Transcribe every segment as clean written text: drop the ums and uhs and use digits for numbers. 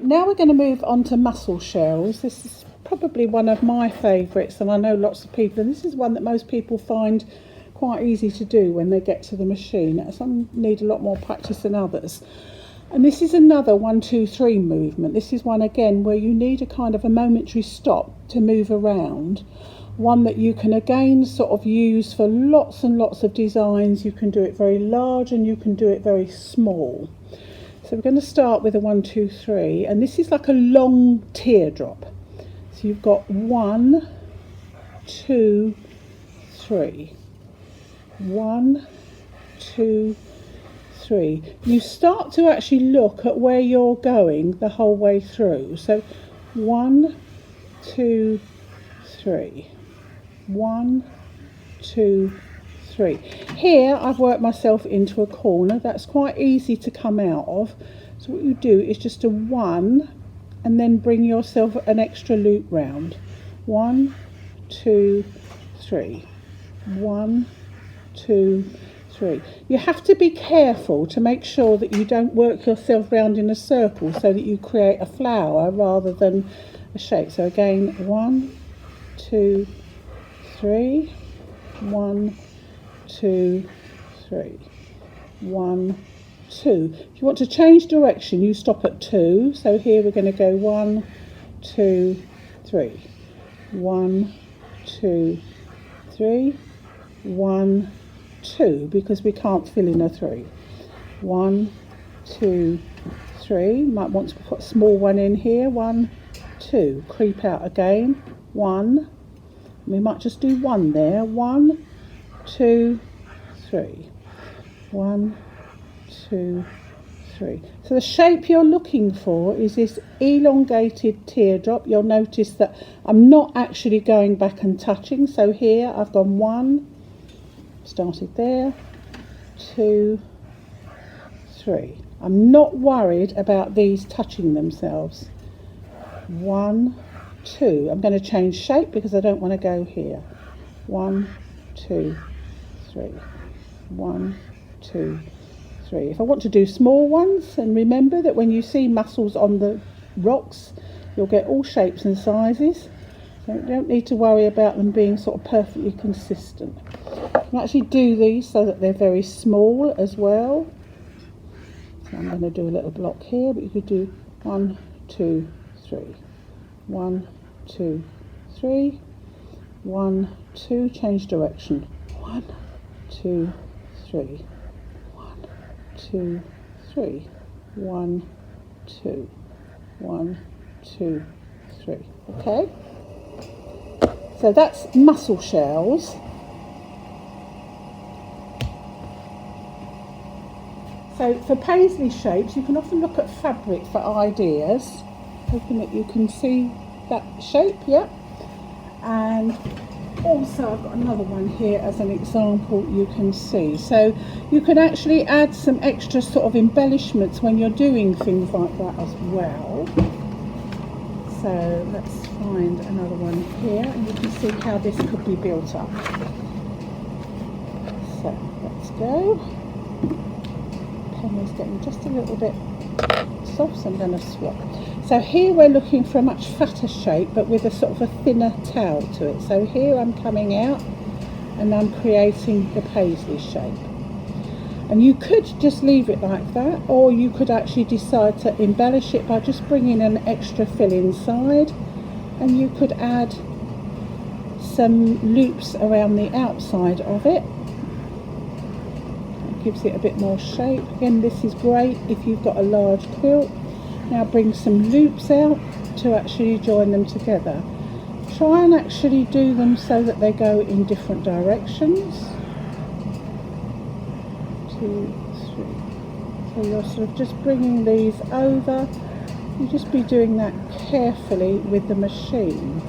now we're going to move on to mussel shells. This is probably one of my favourites, and I know lots of people, and this is one that most people find quite easy to do when they get to the machine. Some need a lot more practice than others. And this is another 1, 2, 3 movement. This is one again where you need a kind of a momentary stop to move around. One that you can again sort of use for lots and lots of designs. You can do it very large and you can do it very small. So we're going to start with a 1, 2, 3, and this is like a long teardrop. So you've got 1, 2, 3. 1, 2, 3. You start to actually look at where you're going the whole way through. So 1, 2, 3. 1, 2, 3. Here I've worked myself into a corner. That's quite easy to come out of. So what you do is just a 1 and then bring yourself an extra loop round. 1, 2, 3. 1, 2, 3. You have to be careful to make sure that you don't work yourself round in a circle so that you create a flower rather than a shape. So again, 1, 2, 3. 1, 2, 3. 1, 2. If you want to change direction, you stop at 2. So here we're going to go 1, 2, 3. 1, 2, 3. 1, 2, because we can't fill in a 3. 1, 2, 3. Might want to put a small one in here. 1, 2. Creep out again. 1. We might just do 1 there. 1, 2, 3. 1, 2, 3. So the shape you're looking for is this elongated teardrop. You'll notice that I'm not actually going back and touching. So here I've gone 1. Started there, 2, 3. I'm not worried about these touching themselves. 1, 2. I'm going to change shape because I don't want to go here. 1, 2, 3. 1, 2, 3. If I want to do small ones, and remember that when you see mussels on the rocks, you'll get all shapes and sizes. So you don't need to worry about them being sort of perfectly consistent. You can actually do these so that they're very small as well. So I'm going to do a little block here, but you could do 1, 2, 3. 1, 2, 3. 1, 2. Change direction. 1, 2, 3. 1, 2, 3. 1, 2. 1, 2, 3. Okay. So that's mussel shells. So for paisley shapes, you can often look at fabric for ideas. Hoping that you can see that shape, yeah. And also I've got another one here as an example you can see. So you can actually add some extra sort of embellishments when you're doing things like that as well. So let's find another one here and you can see how this could be built up. So let's go. Pen is getting just a little bit soft, so I'm going to swap. So here we're looking for a much fatter shape but with a sort of a thinner tail to it. So here I'm coming out and I'm creating the paisley shape. And you could just leave it like that, or you could actually decide to embellish it by just bringing an extra fill inside, and you could add some loops around the outside of it. That gives it a bit more shape. Again, this is great if you've got a large quilt. Now bring some loops out to actually join them together. Try and actually do them so that they go in different directions. 2, 3. So you're sort of just bringing these over. You just be doing that carefully with the machine.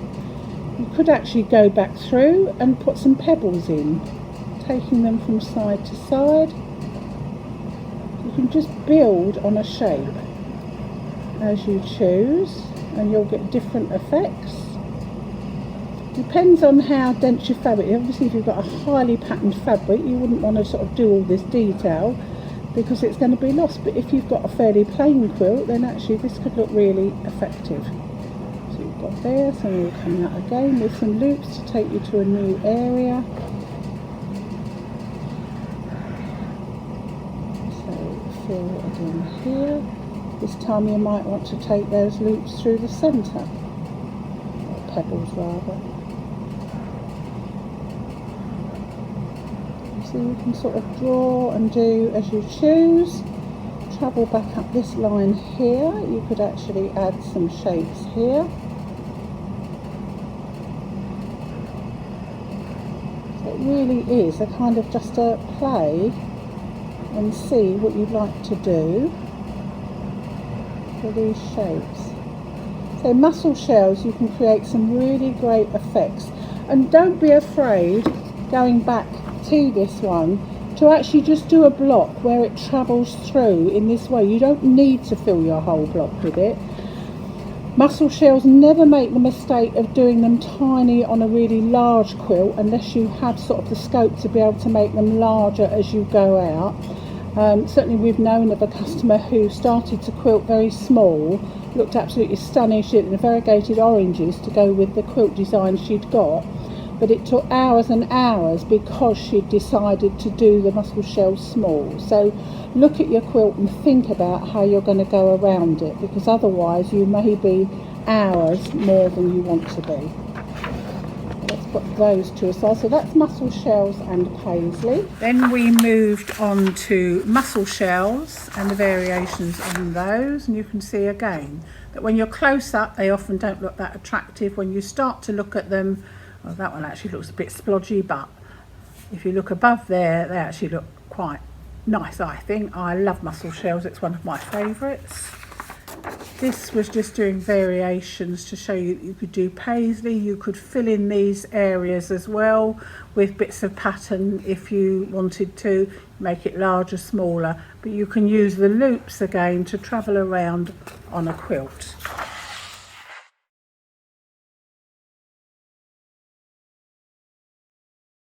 You could actually go back through and put some pebbles in, taking them from side to side. You can just build on a shape as you choose, and you'll get different effects. Depends on how dense your fabric is. Obviously if you've got a highly patterned fabric you wouldn't want to sort of do all this detail, because it's going to be lost. But if you've got a fairly plain quilt, then actually this could look really effective. So you've got there, so we're coming out again with some loops to take you to a new area. So fill again here. This time you might want to take those loops through the centre, or pebbles rather. So you can sort of draw and do as you choose. Travel back up this line here. You could actually add some shapes here. So it really is a kind of just a play and see what you'd like to do for these shapes. So mussel shells, you can create some really great effects, and don't be afraid going back to this one to actually just do a block where it travels through in this way. You don't need to fill your whole block with it. Mussel shells, never make the mistake of doing them tiny on a really large quilt unless you have sort of the scope to be able to make them larger as you go out. Certainly we've known of a customer who started to quilt very small, looked absolutely stunning. She did variegated oranges to go with the quilt design she'd got, but it took hours and hours because she'd decided to do the mussel shell small. So look at your quilt and think about how you're going to go around it, because otherwise you may be hours more than you want to be. Let's put those to aside. So that's mussel shells and paisley. Then we moved on to mussel shells and the variations on those, and you can see again that when you're close up they often don't look that attractive. When you start to look at them, well, that one actually looks a bit splodgy, but if you look above there they actually look quite nice, I think. I love mussel shells, it's one of my favourites. This was just doing variations to show you that you could do paisley. You could fill in these areas as well with bits of pattern if you wanted to, make it larger, smaller, but you can use the loops again to travel around on a quilt.